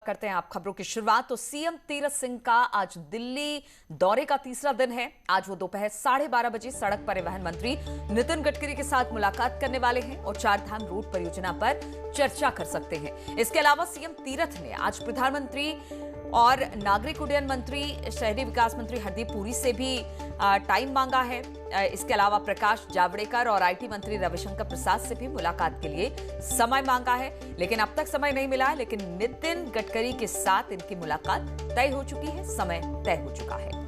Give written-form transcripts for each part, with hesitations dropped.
करते हैं आप खबरों की शुरुआत। तो सीएम तीरथ सिंह का आज दिल्ली दौरे का तीसरा दिन है। आज वो दोपहर 12:30 बजे सड़क परिवहन मंत्री नितिन गडकरी के साथ मुलाकात करने वाले हैं और चारधाम रोड परियोजना पर चर्चा कर सकते हैं। इसके अलावा सीएम तीरथ ने आज प्रधानमंत्री और नागरिक उड्डयन मंत्री शहरी विकास मंत्री हरदीप पुरी से भी टाइम मांगा है। इसके अलावा प्रकाश जावड़ेकर और आईटी मंत्री रविशंकर प्रसाद से भी मुलाकात के लिए समय मांगा है, लेकिन अब तक समय नहीं मिला है। लेकिन नितिन गडकरी के साथ इनकी मुलाकात तय हो चुकी है, समय तय हो चुका है।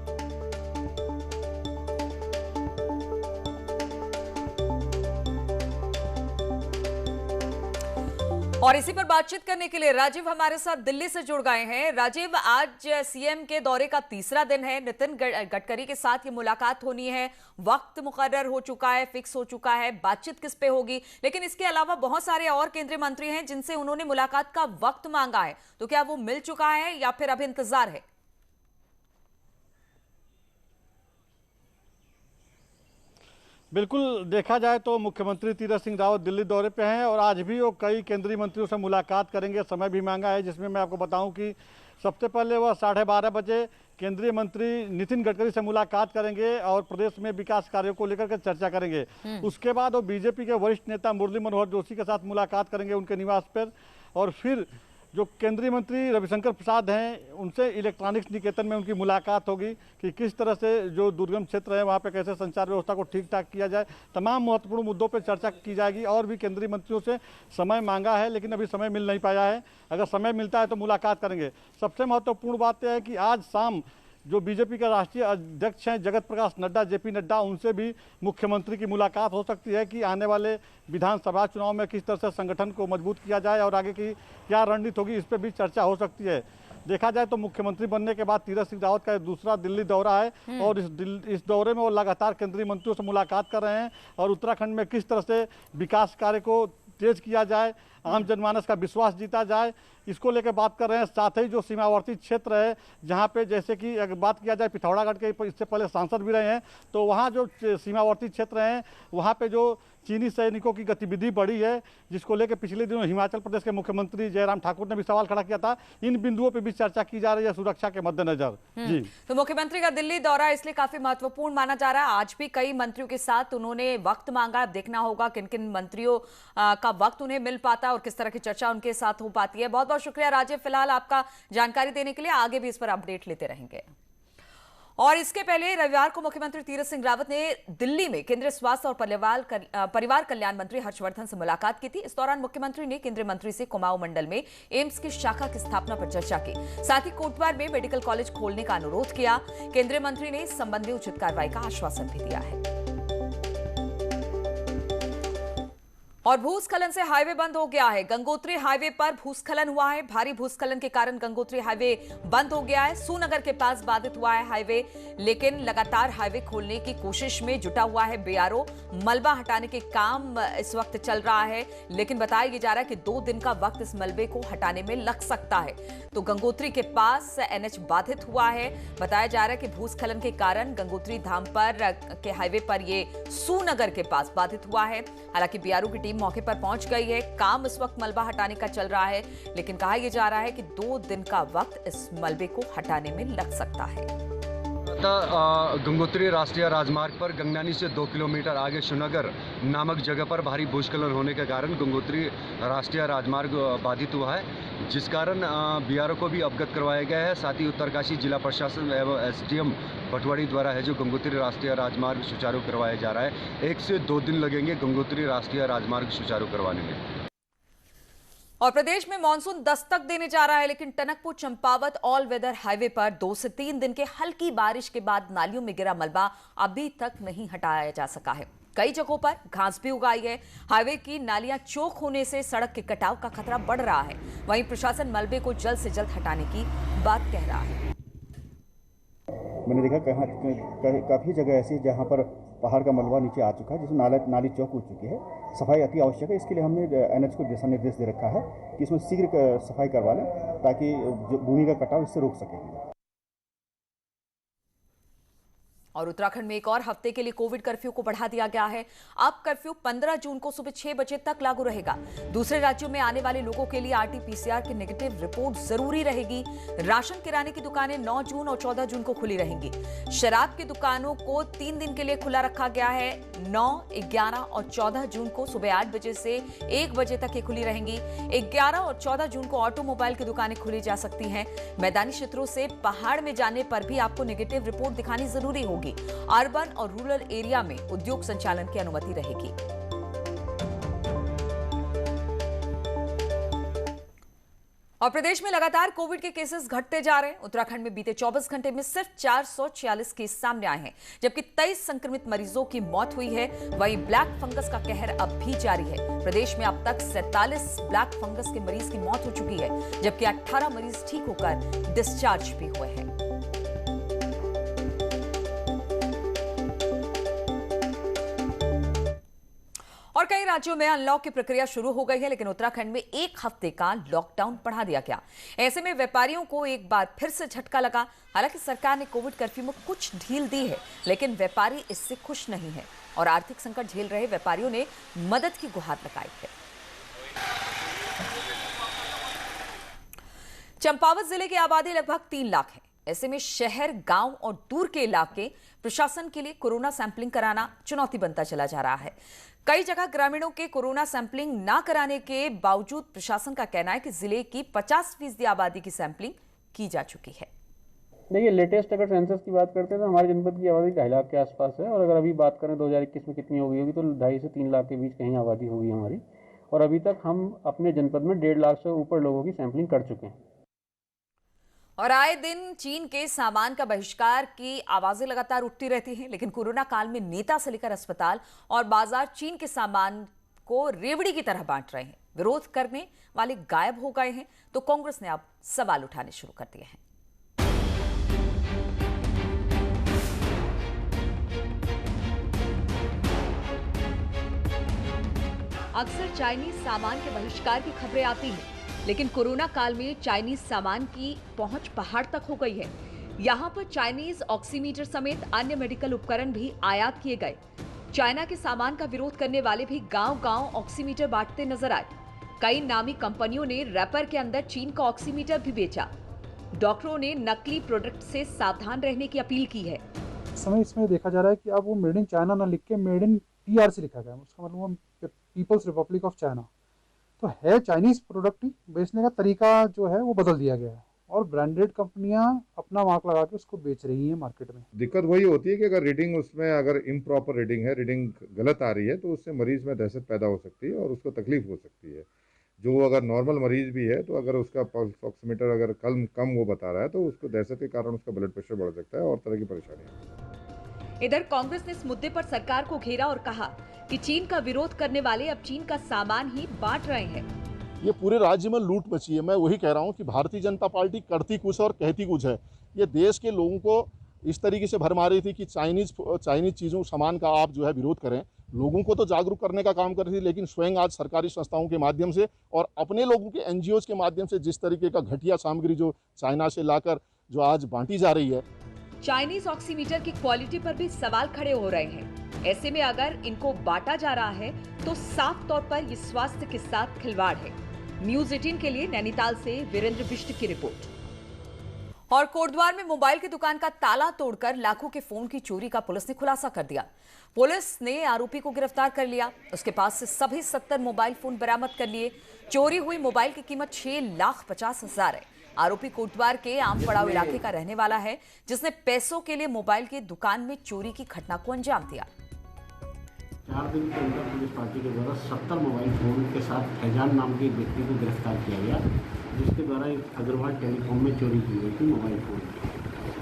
और इसी पर बातचीत करने के लिए राजीव हमारे साथ दिल्ली से जुड़ गए हैं। राजीव, आज सीएम के दौरे का तीसरा दिन है। नितिन गडकरी के साथ ये मुलाकात होनी है, वक्त मुकर्रर हो चुका है, फिक्स हो चुका है, बातचीत किस पे होगी? लेकिन इसके अलावा बहुत सारे और केंद्रीय मंत्री हैं जिनसे उन्होंने मुलाकात का वक्त मांगा है, तो क्या वो मिल चुका है या फिर अभी इंतजार है? बिल्कुल, देखा जाए तो मुख्यमंत्री तीरथ सिंह रावत दिल्ली दौरे पे हैं और आज भी वो कई केंद्रीय मंत्रियों से मुलाकात करेंगे। समय भी मांगा है, जिसमें मैं आपको बताऊं कि सबसे पहले वह 12:30 बजे केंद्रीय मंत्री नितिन गडकरी से मुलाकात करेंगे और प्रदेश में विकास कार्यों को लेकर के चर्चा करेंगे। उसके बाद वो बीजेपी के वरिष्ठ नेता मुरली मनोहर जोशी के साथ मुलाकात करेंगे उनके निवास पर, और फिर जो केंद्रीय मंत्री रविशंकर प्रसाद हैं उनसे इलेक्ट्रॉनिक्स निकेतन में उनकी मुलाकात होगी कि किस तरह से जो दुर्गम क्षेत्र है वहाँ पे कैसे संचार व्यवस्था को ठीक ठाक किया जाए। तमाम महत्वपूर्ण मुद्दों पर चर्चा की जाएगी और भी केंद्रीय मंत्रियों से समय मांगा है, लेकिन अभी समय मिल नहीं पाया है। अगर समय मिलता है तो मुलाकात करेंगे। सबसे महत्वपूर्ण बात यह है कि आज शाम जो बीजेपी का राष्ट्रीय अध्यक्ष हैं जगत प्रकाश नड्डा, जेपी नड्डा, उनसे भी मुख्यमंत्री की मुलाकात हो सकती है कि आने वाले विधानसभा चुनाव में किस तरह से संगठन को मजबूत किया जाए और आगे की क्या रणनीति होगी, इस पर भी चर्चा हो सकती है। देखा जाए तो मुख्यमंत्री बनने के बाद तीरथ सिंह रावत का दूसरा दिल्ली दौरा है और इस दौरे में वो लगातार केंद्रीय मंत्रियों से मुलाकात कर रहे हैं और उत्तराखंड में किस तरह से विकास कार्य को तेज किया जाए, आम जनमानस का विश्वास जीता जाए, इसको लेकर बात कर रहे हैं। साथ ही जो सीमावर्ती क्षेत्र है जहां पे जैसे कि अगर बात किया जाए पिथौरागढ़ के, इससे पहले सांसद भी रहे हैं, तो वहां जो सीमावर्ती क्षेत्र हैं वहां पे जो चीनी सैनिकों की गतिविधि बढ़ी है, जिसको लेकर पिछले दिनों हिमाचल प्रदेश के मुख्यमंत्री जयराम ठाकुर ने भी सवाल खड़ा किया था। इन बिंदुओं पर भी चर्चा की जा रही है सुरक्षा के मद्देनजर। जी, तो मुख्यमंत्री का दिल्ली दौरा इसलिए काफी महत्वपूर्ण माना जा रहा है। आज भी कई मंत्रियों के साथ उन्होंने वक्त मांगा। देखना होगा किन किन मंत्रियों का वक्त उन्हें मिल पाता है और किस तरह की चर्चा उनके साथ हो पाती है। बहुत बहुत शुक्रिया राजीव, फिलहाल आपका जानकारी देने के लिए। आगे भी इस पर अपडेट लेते रहेंगे। और इसके पहले रविवार को मुख्यमंत्री तीरथ सिंह रावत ने दिल्ली में केंद्रीय स्वास्थ्य और परिवार कल्याण मंत्री हर्षवर्धन से मुलाकात की थी। इस दौरान मुख्यमंत्री ने केंद्रीय मंत्री से कुमाऊं मंडल में एम्स की शाखा की स्थापना पर चर्चा की। साथ ही कोटद्वार में मेडिकल कॉलेज खोलने का अनुरोध किया। केंद्रीय मंत्री ने इस संबंधी उचित कार्रवाई का आश्वासन भी दिया है। और भूस्खलन से हाईवे बंद हो गया है। गंगोत्री हाईवे पर भूस्खलन हुआ है। भारी भूस्खलन के कारण गंगोत्री हाईवे बंद हो गया है। सूनगर के पास बाधित हुआ है हाईवे, लेकिन लगातार हाईवे खोलने की कोशिश में जुटा हुआ है बीआरओ। मलबा हटाने के काम इस वक्त चल रहा है, लेकिन बताया जा रहा है कि 2 दिन का वक्त इस मलबे को हटाने में लग सकता है। तो गंगोत्री के पास एनएच बाधित हुआ है। बताया जा रहा है कि भूस्खलन के कारण गंगोत्री धाम पर के हाईवे पर ये सूनगर के पास बाधित हुआ है। हालांकि बीआरओ की टीम मौके पर पहुंच गई है। काम इस वक्त मलबा हटाने का चल रहा है, लेकिन कहा यह जा रहा है कि 2 दिन का वक्त इस मलबे को हटाने में लग सकता है। गंगोत्री राष्ट्रीय राजमार्ग पर गंगनानी से 2 किलोमीटर आगे शुनगर नामक जगह पर भारी भूस्खलन होने के कारण गंगोत्री राष्ट्रीय राजमार्ग बाधित हुआ है, जिस कारण बीआरओ को भी अवगत करवाया गया है। साथ ही उत्तरकाशी जिला प्रशासन एवं एसडीएम भटवाड़ी द्वारा है जो गंगोत्री राष्ट्रीय राजमार्ग सुचारू करवाया जा रहा है। 1 से 2 दिन लगेंगे गंगोत्री राष्ट्रीय राजमार्ग सुचारू करवाने में। और प्रदेश में मानसून दस्तक देने जा रहा है, लेकिन Tanakpur Champawat all weather highway पर 2 से 3 दिन के हल्की बारिश के बाद नालियों में गिरा मलबा अभी तक नहीं हटाया जा सका है। कई जगहों पर घास भी उगाई है। हाईवे की नालियां चौक होने से सड़क के कटाव का खतरा बढ़ रहा है। वहीं प्रशासन मलबे को जल्द से जल्द हटाने की बात कह रहा है। मैंने देखा काफ़ी जगह ऐसी जहाँ पर पहाड़ का मलबा नीचे आ चुका है, जिसमें नाली चौक हो चुकी है। सफाई अति आवश्यक है। इसके लिए हमने एनएच को दिशा निर्देश दे रखा है कि इसमें शीघ्र सफाई करवा लें ताकि जो भूमि का कटाव इससे रोक सकें। और उत्तराखंड में एक और हफ्ते के लिए कोविड कर्फ्यू को बढ़ा दिया गया है। अब कर्फ्यू 15 जून को सुबह 6 बजे तक लागू रहेगा। दूसरे राज्यों में आने वाले लोगों के लिए आरटी-पीसीआर की नेगेटिव रिपोर्ट जरूरी रहेगी। राशन किराने की दुकानें 9 जून और 14 जून को खुली रहेंगी। शराब की दुकानों को 3 दिन के लिए खुला रखा गया है। 9, 11 और 14 जून को सुबह 8 बजे से 1 बजे तक ये खुली रहेंगी। 11 और 14 जून को ऑटोमोबाइल की दुकानें खुली जा सकती हैं। मैदानी क्षेत्रों से पहाड़ में जाने पर भी आपको नेगेटिव रिपोर्ट दिखानी जरूरी होगी। अर्बन और रूरल एरिया में उद्योग संचालन की अनुमति रहेगी। और प्रदेश में लगातार कोविड के केसेस घटते जा रहे हैं। उत्तराखंड में बीते 24 घंटे में सिर्फ 446 केस सामने आए हैं, जबकि 23 संक्रमित मरीजों की मौत हुई है। वहीं ब्लैक फंगस का कहर अब भी जारी है। प्रदेश में अब तक 47 ब्लैक फंगस के मरीज की मौत हो चुकी है, जबकि 18 मरीज ठीक होकर डिस्चार्ज भी हुए हैं। और कई राज्यों में अनलॉक की प्रक्रिया शुरू हो गई है, लेकिन उत्तराखंड में 1 हफ्ते का लॉकडाउन बढ़ा दिया गया। ऐसे में व्यापारियों को एक बार फिर से झटका लगा। हालांकि सरकार ने कोविड कर्फ्यू में कुछ ढील दी है, लेकिन व्यापारी इससे खुश नहीं है और आर्थिक संकट झेल रहे व्यापारियों ने मदद की गुहार लगाई है। चंपावत जिले की आबादी लगभग 3 लाख है। ऐसे में शहर, गांव और दूर के इलाके प्रशासन के लिए कोरोना सैंपलिंग कराना चुनौती बनता चला जा रहा है। कई जगह ग्रामीणों के कोरोना सैंपलिंग ना कराने के बावजूद प्रशासन का कहना है कि जिले की 50% आबादी की सैंपलिंग की जा चुकी है। देखिए, लेटेस्ट अगर सेंसस की बात करते हैं तो हमारे जनपद की आबादी 2.5 लाख के आसपास है। और अगर अभी बात करें 2021 में कितनी हो गई होगी तो 2.5 से 3 लाख के बीच कहीं आबादी होगी हमारी। और अभी तक हम अपने जनपद में 1.5 लाख से ऊपर लोगों की सैंपलिंग कर चुके हैं। और आए दिन चीन के सामान का बहिष्कार की आवाजें लगातार उठती रहती हैं, लेकिन कोरोना काल में नेता से लेकर अस्पताल और बाजार चीन के सामान को रेवड़ी की तरह बांट रहे हैं। विरोध करने वाले गायब हो गए हैं तो कांग्रेस ने अब सवाल उठाने शुरू कर दिए हैं। अक्सर चाइनीज सामान के बहिष्कार की खबरें आती हैं, लेकिन कोरोना काल में चाइनीज सामान की पहुंच पहाड़ तक हो गई है। यहां पर चाइनीज ऑक्सीमीटर समेत अन्य मेडिकल उपकरण भी आयात किए गए। चाइना के सामान का विरोध करने वाले भी गांव-गांव ऑक्सीमीटर बांटते नजर आए। कई नामी कंपनियों ने रैपर के अंदर चीन का ऑक्सीमीटर भी बेचा। डॉक्टरों ने नकली प्रोडक्ट से सावधान रहने की अपील की है। इस समय इसमें देखा जा रहा है कि अब वो मेड इन चाइना ना लिख के मेड इन PRC लिखा गया है। उसका मतलब पीपल्स रिपब्लिक ऑफ चाइना तो है। चाइनीज प्रोडक्ट ही बेचने का तरीका जो है वो बदल दिया गया है और ब्रांडेड कंपनियां अपना मार्क लगा के उसको बेच रही हैं मार्केट में। दिक्कत वही होती है कि अगर रीडिंग उसमें अगर इम्प्रॉपर रीडिंग है, रीडिंग गलत आ रही है तो उससे मरीज में दहशत पैदा हो सकती है और उसको तकलीफ हो सकती है। जो अगर नॉर्मल मरीज भी है तो अगर उसका पल्स ऑक्सीमीटर अगर कम वो बता रहा है तो उसको दहशत के कारण उसका ब्लड प्रेशर बढ़ सकता है और तरह की परेशानी। इधर कांग्रेस ने इस मुद्दे पर सरकार को घेरा और कहा कि चीन का विरोध करने वाले अब चीन का सामान ही बांट रहे हैं। ये पूरे राज्य में लूट मची है। मैं वही कह रहा हूँ कि भारतीय जनता पार्टी करती कुछ और कहती कुछ है। ये देश के लोगों को इस तरीके से भरमा रही थी कि चाइनीज चीज़ों सामान का आप जो है विरोध करें। लोगों को तो जागरूक करने का काम कर रही थी, लेकिन स्वयं आज सरकारी संस्थाओं के माध्यम से और अपने लोगों के NGOs के माध्यम से जिस तरीके का घटिया सामग्री जो चाइना से लाकर जो आज बांटी जा रही है। चाइनीज ऑक्सीमीटर की क्वालिटी पर भी सवाल खड़े हो रहे हैं। ऐसे में अगर इनको बांटा जा रहा है तो साफ तौर पर ये स्वास्थ्य के साथ खिलवाड़ है। न्यूज़ 18 के लिए नैनीताल से वीरेंद्र बिष्ट की रिपोर्ट। और कोटद्वार में मोबाइल की दुकान का ताला तोड़कर लाखों के फोन की चोरी का पुलिस ने खुलासा कर दिया। पुलिस ने आरोपी को गिरफ्तार कर लिया। उसके पास से सभी 70 मोबाइल फोन बरामद कर लिए। चोरी हुई मोबाइल की कीमत 6,50,000 है। आरोपी कोटद्वार के आम पड़ाव इलाके का रहने वाला है, जिसने पैसों के लिए मोबाइल की दुकान में चोरी की घटना को अंजाम दिया। 4 दिन के अंदर पुलिस पार्टी के द्वारा 70 मोबाइल फोन के साथ फैजान नाम के एक व्यक्ति को गिरफ्तार किया गया, जिसके द्वारा एक अग्रवाल टेलीकॉम में चोरी की गई थी मोबाइल फोन।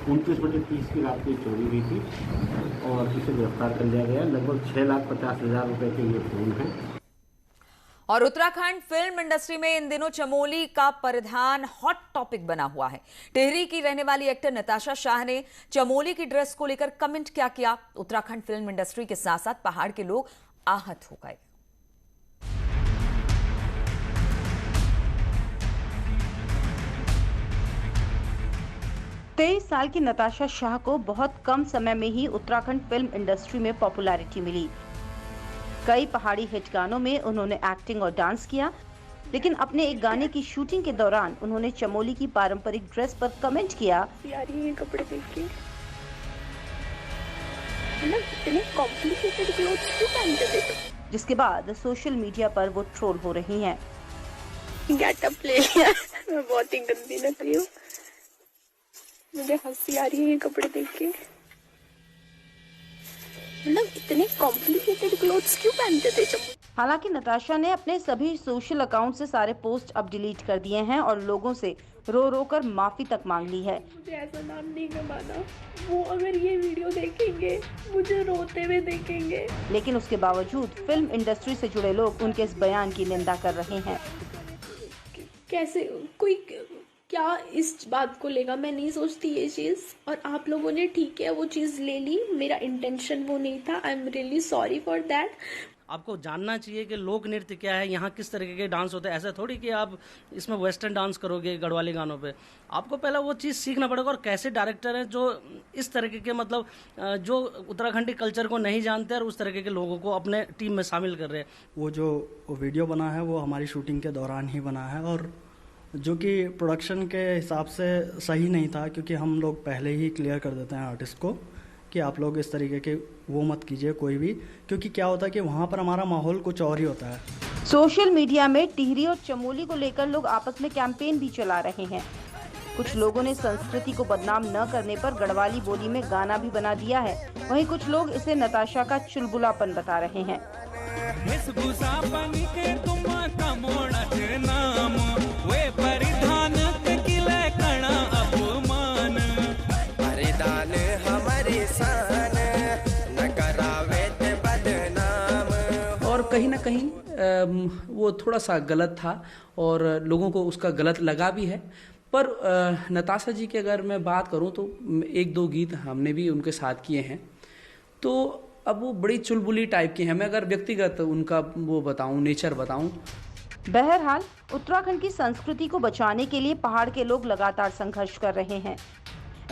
29/30 की रात की चोरी हुई थी और इसे गिरफ्तार कर लिया गया। लगभग 6,50,000 रुपये के ये फोन हैं। और उत्तराखंड फिल्म इंडस्ट्री में इन दिनों चमोली का परिधान हॉट टॉपिक बना हुआ है। टिहरी की रहने वाली एक्टर नताशा शाह ने चमोली की ड्रेस को लेकर कमेंट क्या किया। उत्तराखंड फिल्म इंडस्ट्री के साथ साथ पहाड़ के लोग आहत हो गए। 23 साल की नताशा शाह को बहुत कम समय में ही उत्तराखंड फिल्म इंडस्ट्री में पॉपुलैरिटी मिली। कई पहाड़ी हिट गानों में उन्होंने एक्टिंग और डांस किया, लेकिन अपने एक गाने की शूटिंग के दौरान उन्होंने चमोली की पारंपरिक ड्रेस पर कमेंट किया, यार ये कपड़े देख के इतने कॉम्प्लिकेटेड क्लोथ्स क्यों पहनते थे, जिसके बाद सोशल मीडिया पर वो ट्रोल हो रही हैं। गेटअप ले लिया, मैं बहुत ही गंदी लग रही हूँ, मुझे हंसी आ रही है ये कपड़े देख के। इतने कॉम्प्लिकेटेड क्लोथ्स क्यों पहनते थे चमोली। हालांकि नताशा ने अपने सभी सोशल अकाउंट से सारे पोस्ट अब डिलीट कर दिए हैं और लोगों से रो रो कर माफी तक मांग ली है। मुझे ऐसा नाम नहीं कमाना, वो अगर ये वीडियो देखेंगे मुझे रोते हुए देखेंगे। लेकिन उसके बावजूद फिल्म इंडस्ट्री से जुड़े लोग उनके इस बयान की निंदा कर रहे हैं। कैसे कोई क्या इस बात को लेगा, मैं नहीं सोचती ये चीज़, और आप लोगों ने ठीक है वो चीज़ ले ली, मेरा इंटेंशन वो नहीं था, I am really sorry for that. आपको जानना चाहिए कि लोक नृत्य क्या है, यहाँ किस तरीके के डांस होते हैं। ऐसा थोड़ी कि आप इसमें वेस्टर्न डांस करोगे गढ़वाली गानों पे। आपको पहले वो चीज़ सीखना पड़ेगा। और कैसे डायरेक्टर हैं जो इस तरीके के मतलब जो उत्तराखंडी कल्चर को नहीं जानते और उस तरीके के लोगों को अपने टीम में शामिल कर रहे हैं। वो जो वीडियो बना है वो हमारी शूटिंग के दौरान ही बना है और जो कि प्रोडक्शन के हिसाब से सही नहीं था, क्योंकि हम लोग पहले ही क्लियर कर देते हैं आर्टिस्ट को कि आप लोग इस तरीके के वो मत कीजिए कोई भी, क्योंकि क्या होता है कि वहाँ पर हमारा माहौल कुछ और ही होता है। सोशल मीडिया में टिहरी और चमोली को लेकर लोग आपस में कैंपेन भी चला रहे हैं। कुछ लोगों ने संस्कृति को बदनाम न करने पर गढ़वाली बोली में गाना भी बना दिया है। वहीं कुछ लोग इसे नताशा का चुलबुलापन बता रहे हैं। और कहीं ना कहीं वो थोड़ा सा गलत था और लोगों को उसका गलत लगा भी है। पर नताशा जी की अगर मैं बात करूं तो एक दो गीत हमने भी उनके साथ किए हैं, तो अब वो बड़ी चुलबुली टाइप की हैं। मैं अगर व्यक्तिगत उनका वो बताऊं, नेचर बताऊं। बहरहाल उत्तराखंड की संस्कृति को बचाने के लिए पहाड़ के लोग लगातार संघर्ष कर रहे हैं।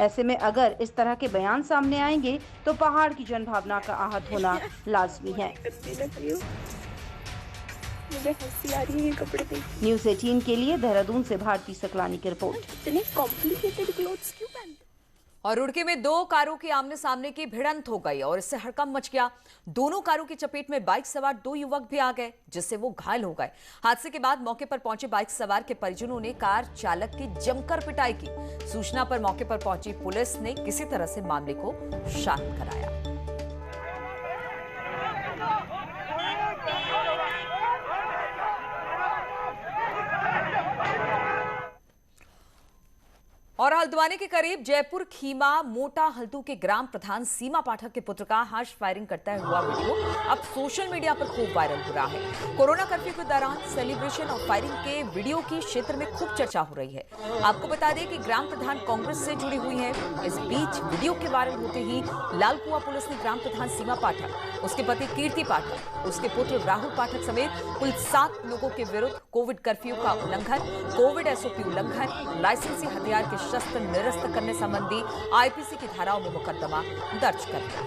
ऐसे में अगर इस तरह के बयान सामने आएंगे तो पहाड़ की जनभावना का आहत होना लाजमी है। मुझे हंसी आ रही है ये कपड़े देख। न्यूज़ 18 के लिए देहरादून से भारती सकलानी की रिपोर्ट। इतने कॉम्प्लिकेटेड क्लोथ्स क्यों पहनते। और रुड़की में दो कारों की आमने सामने की भिड़ंत हो गई और इससे हड़कंप मच गया। दोनों कारों की चपेट में बाइक सवार दो युवक भी आ गए, जिससे वो घायल हो गए। हादसे के बाद मौके पर पहुंचे बाइक सवार के परिजनों ने कार चालक की जमकर पिटाई की। सूचना पर मौके पर पहुंची पुलिस ने किसी तरह से मामले को शांत कराया। और हल्द्वानी के करीब जयपुर खीमा मोटा हल्दू के ग्राम प्रधान सीमा पाठक के पुत्र का हार्श फायरिंग करता हुआ वीडियो अब सोशल मीडिया पर खूब वायरल हो रहा है। कोरोना कर्फ्यू के दौरान सेलिब्रेशन और फायरिंग के वीडियो की क्षेत्र में खूब चर्चा हो रही है। आपको बता दें कि ग्राम प्रधान कांग्रेस से जुड़ी हुई है। इस बीच वीडियो के वायरल होते ही लालकुआ पुलिस ने ग्राम प्रधान सीमा पाठक, उसके पति कीर्ति पाठक, उसके पुत्र राहुल पाठक समेत कुल 7 लोगों के विरुद्ध कोविड कर्फ्यू का उल्लंघन, कोविड एसओपी उल्लंघन, लाइसेंसी हथियार के शस्त्र निरस्त करने संबंधी आईपीसी की धाराओं में मुकदमा दर्ज कर दिया।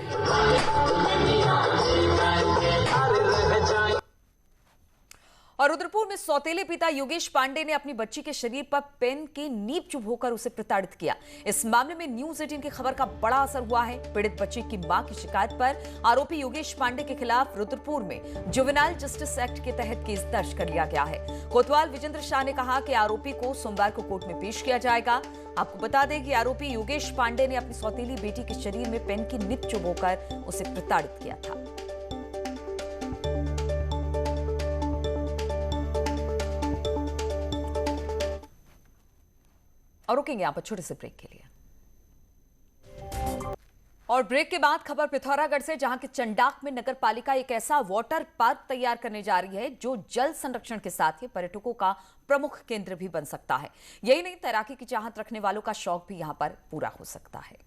और रुद्रपुर में सौतेले पिता योगेश पांडे ने अपनी बच्ची के शरीर पर पेन की नीब चुभोकर उसे प्रताड़ित किया। इस मामले में न्यूज़ 18 की खबर का बड़ा असर हुआ है। पीड़ित बच्ची की मां की शिकायत पर आरोपी योगेश पांडे के खिलाफ रुद्रपुर में जुवेनाइल जस्टिस एक्ट के तहत केस दर्ज कर लिया गया है। कोतवाल विजेंद्र शाह ने कहा कि आरोपी को सोमवार को कोर्ट में पेश किया जाएगा। आपको बता दें कि आरोपी योगेश पांडे ने अपनी सौतेली बेटी के शरीर में पेन की नीब चुभोकर उसे प्रताड़ित किया था। और रुकेंगे यहां पर छोटे से ब्रेक के लिए। और ब्रेक के बाद खबर पिथौरागढ़ से, जहां के चंडाक में नगर पालिका एक ऐसा वाटर पार्क तैयार करने जा रही है जो जल संरक्षण के साथ ही पर्यटकों का प्रमुख केंद्र भी बन सकता है। यही नहीं, तैराकी की चाहत रखने वालों का शौक भी यहां पर पूरा हो सकता है।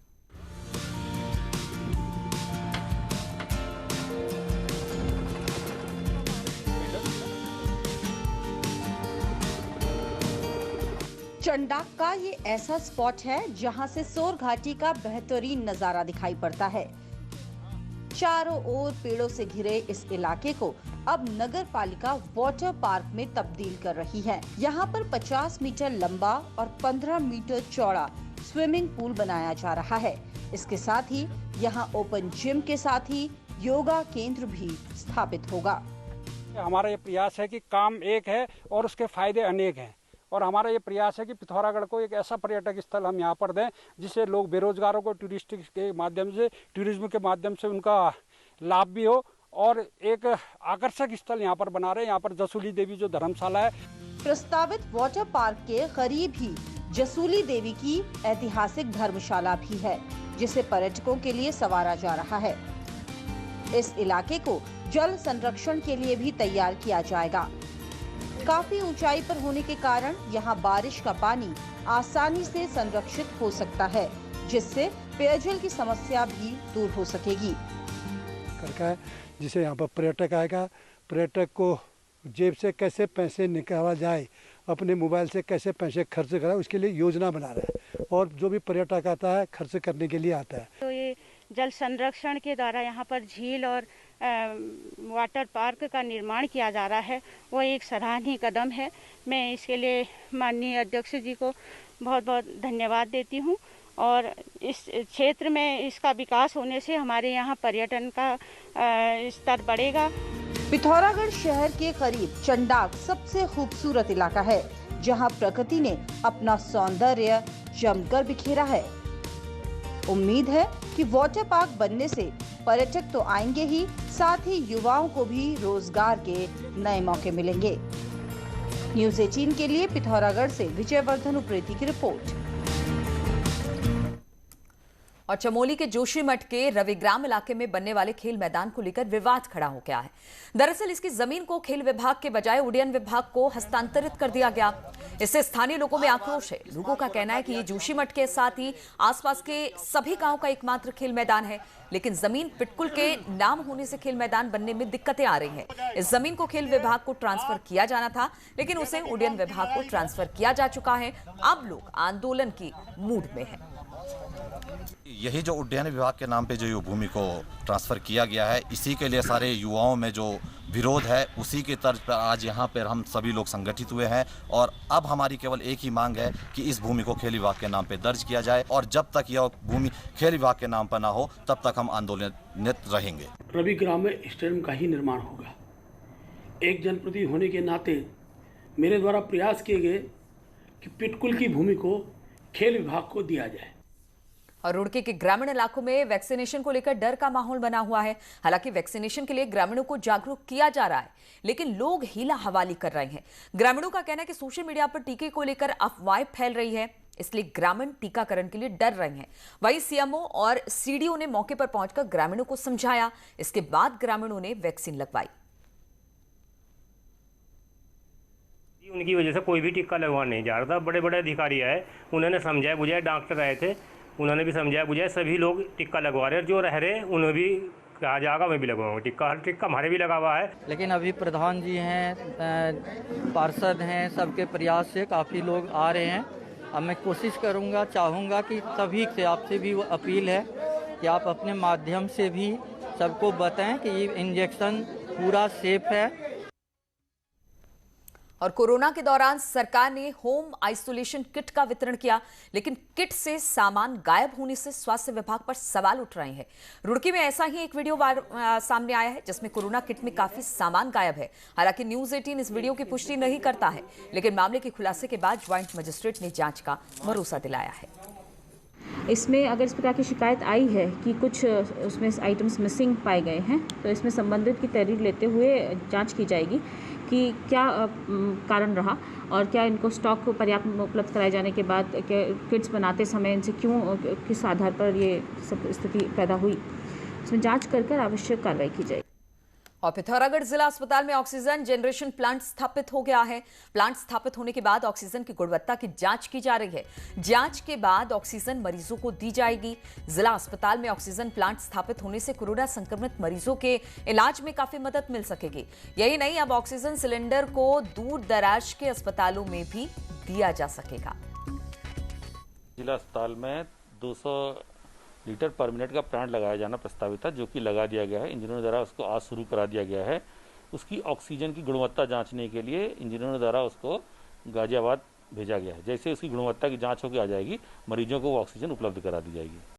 चंडाक का ये ऐसा स्पॉट है जहां से सोर घाटी का बेहतरीन नजारा दिखाई पड़ता है। चारों ओर पेड़ों से घिरे इस इलाके को अब नगर पालिका वाटर पार्क में तब्दील कर रही है। यहाँ पर 50 मीटर लंबा और 15 मीटर चौड़ा स्विमिंग पूल बनाया जा रहा है। इसके साथ ही यहाँ ओपन जिम के साथ ही योगा केंद्र भी स्थापित होगा। हमारा ये प्रयास है कि काम एक है और उसके फायदे अनेक हैं, और हमारा ये प्रयास है कि पिथौरागढ़ को एक ऐसा पर्यटक स्थल हम यहाँ पर दें जिससे लोग बेरोजगारों को टूरिज्म के माध्यम से उनका लाभ भी हो, और एक आकर्षक स्थल यहाँ पर बना रहे हैं। यहाँ पर जसूली देवी जो धर्मशाला है। प्रस्तावित वाटर पार्क के करीब ही जसूली देवी की ऐतिहासिक धर्मशाला भी है, जिसे पर्यटकों के लिए संवारा जा रहा है। इस इलाके को जल संरक्षण के लिए भी तैयार किया जाएगा। काफी ऊंचाई पर होने के कारण यहाँ बारिश का पानी आसानी से संरक्षित हो सकता है, जिससे पेयजल की समस्या भी दूर हो सकेगी। जिसे यहाँ पर पर्यटक आएगा, पर्यटक को जेब से कैसे पैसे निकाला जाए, अपने मोबाइल से कैसे पैसे खर्च कराए, उसके लिए योजना बना रहे हैं। और जो भी पर्यटक आता है खर्च करने के लिए आता है। तो ये जल संरक्षण के द्वारा यहाँ पर झील और वाटर पार्क का निर्माण किया जा रहा है, वो एक सराहनीय कदम है। मैं इसके लिए माननीय अध्यक्ष जी को बहुत बहुत धन्यवाद देती हूँ, और इस क्षेत्र में इसका विकास होने से हमारे यहाँ पर्यटन का स्तर बढ़ेगा। पिथौरागढ़ शहर के करीब चंडाक सबसे खूबसूरत इलाका है, जहाँ प्रकृति ने अपना सौंदर्य जमकर बिखेरा है। उम्मीद है कि वाटर पार्क बनने से पर्यटक तो आएंगे ही, साथ ही युवाओं को भी रोजगार के नए मौके मिलेंगे। न्यूज़ 18 के लिए पिथौरागढ़ से विजयवर्धन उप्रेती की रिपोर्ट। और चमोली के जोशीमठ के रविग्राम इलाके में बनने वाले खेल मैदान को लेकर विवाद खड़ा हो गया है। दरअसल इसकी जमीन को खेल विभाग के बजाय उड्डयन विभाग को हस्तांतरित कर दिया गया। इससे स्थानीय लोगों में आक्रोश है। लोगों का कहना है कि ये जोशीमठ के साथ ही आसपास के सभी गांव का एकमात्र खेल मैदान है, लेकिन जमीन पिटकुल के नाम होने से खेल मैदान बनने में दिक्कतें आ रही हैं। इस जमीन को खेल विभाग को ट्रांसफर किया जाना था, लेकिन उसे उड्डयन विभाग को ट्रांसफर किया जा चुका है। अब लोग आंदोलन की मूड में हैं। यही जो उड्डयन विभाग के नाम पे जो ये भूमि को ट्रांसफ़र किया गया है, इसी के लिए सारे युवाओं में जो विरोध है, उसी के तर्ज पर आज यहाँ पर हम सभी लोग संगठित हुए हैं। और अब हमारी केवल एक ही मांग है कि इस भूमि को खेल विभाग के नाम पे दर्ज किया जाए, और जब तक यह भूमि खेल विभाग के नाम पर ना हो तब तक हम आंदोलनरत रहेंगे। रविग्राम में स्टेडियम का ही निर्माण होगा। एक जनप्रति होने के नाते मेरे द्वारा प्रयास किए गए कि पिटकुल की भूमि को खेल विभाग को दिया जाए। और रुड़की के ग्रामीण इलाकों में वैक्सीनेशन को लेकर डर का माहौल बना हुआ है। हालांकि वैक्सीनेशन के लिए ग्रामीणों को जागरूक किया जा रहा है, लेकिन लोग हीला हवाली कर रहे हैं। ग्रामीणों का कहना है कि सोशल मीडिया पर टीके को लेकर अफवाहें फैल रही है, इसलिए ग्रामीण टीकाकरण के लिए डर रहे हैं। वहीं सीएमओ और सीडीओ ने मौके पर पहुंचकर ग्रामीणों को समझाया। इसके बाद ग्रामीणों ने वैक्सीन लगवाई। उनकी वजह से कोई भी टीका लगवाने नहीं जा रहा था। बड़े बड़े अधिकारी आए, उन्होंने समझाया बुझाया, डॉक्टर आए थे, उन्होंने भी समझाया बुझाया, सभी लोग टिक्का लगवा रहे हैं। जो रह रहे उन्हें भी कहा जाएगा, मैं भी लगवाऊंगा टिक्का। हर टिक्का हमारे भी लगा हुआ है। लेकिन अभी प्रधान जी हैं, पार्षद हैं, सबके प्रयास से काफ़ी लोग आ रहे हैं। अब मैं कोशिश करूंगा, चाहूँगा कि सभी से, आपसे भी अपील है कि आप अपने माध्यम से भी सबको बताएं कि ये इंजेक्शन पूरा सेफ है। और कोरोना के दौरान सरकार ने होम आइसोलेशन किट का वितरण किया, लेकिन किट से सामान गायब होने से स्वास्थ्य विभाग पर सवाल उठ रहे हैं। रुड़की में ऐसा ही एक वीडियो सामने आया है, जिसमें कोरोना किट में काफी सामान गायब है। हालांकि न्यूज़ 18 इस वीडियो की पुष्टि नहीं करता है, लेकिन मामले के खुलासे के बाद ज्वाइंट मजिस्ट्रेट ने जांच का भरोसा दिलाया है। इसमें अगर इस प्रकार की शिकायत आई है कि कुछ उसमें आइटम्स मिसिंग पाए गए हैं, तो इसमें संबंधित की तहरीर लेते हुए जांच की जाएगी कि क्या कारण रहा और क्या इनको स्टॉक पर्याप्त उपलब्ध कराए जाने के बाद किट्स बनाते समय इनसे क्यों, किस आधार पर ये सब स्थिति पैदा हुई, इसमें जांच कर आवश्यक कार्रवाई की जाएगी। और पिथौरागढ़ जिला अस्पताल में ऑक्सीजन जनरेशन प्लांट स्थापित हो गया है। प्लांट स्थापित होने के बाद ऑक्सीजन की गुणवत्ता की जांच की जा रही है। जांच के बाद ऑक्सीजन मरीजों को दी जाएगी। जिला अस्पताल में ऑक्सीजन प्लांट स्थापित होने से कोरोना संक्रमित मरीजों के इलाज में काफी मदद मिल सकेगी। यही नहीं, अब ऑक्सीजन सिलेंडर को दूर दराज के अस्पतालों में भी दिया जा सकेगा। जिला अस्पताल में 200 लीटर पर मिनट का प्लांट लगाया जाना प्रस्तावित था, जो कि लगा दिया गया है। इंजीनियरों द्वारा उसको आज शुरू करा दिया गया है। उसकी ऑक्सीजन की गुणवत्ता जांचने के लिए इंजीनियरों द्वारा उसको गाजियाबाद भेजा गया है। जैसे उसकी गुणवत्ता की जांच होकर आ जाएगी, मरीजों को वो ऑक्सीजन उपलब्ध करा दी जाएगी।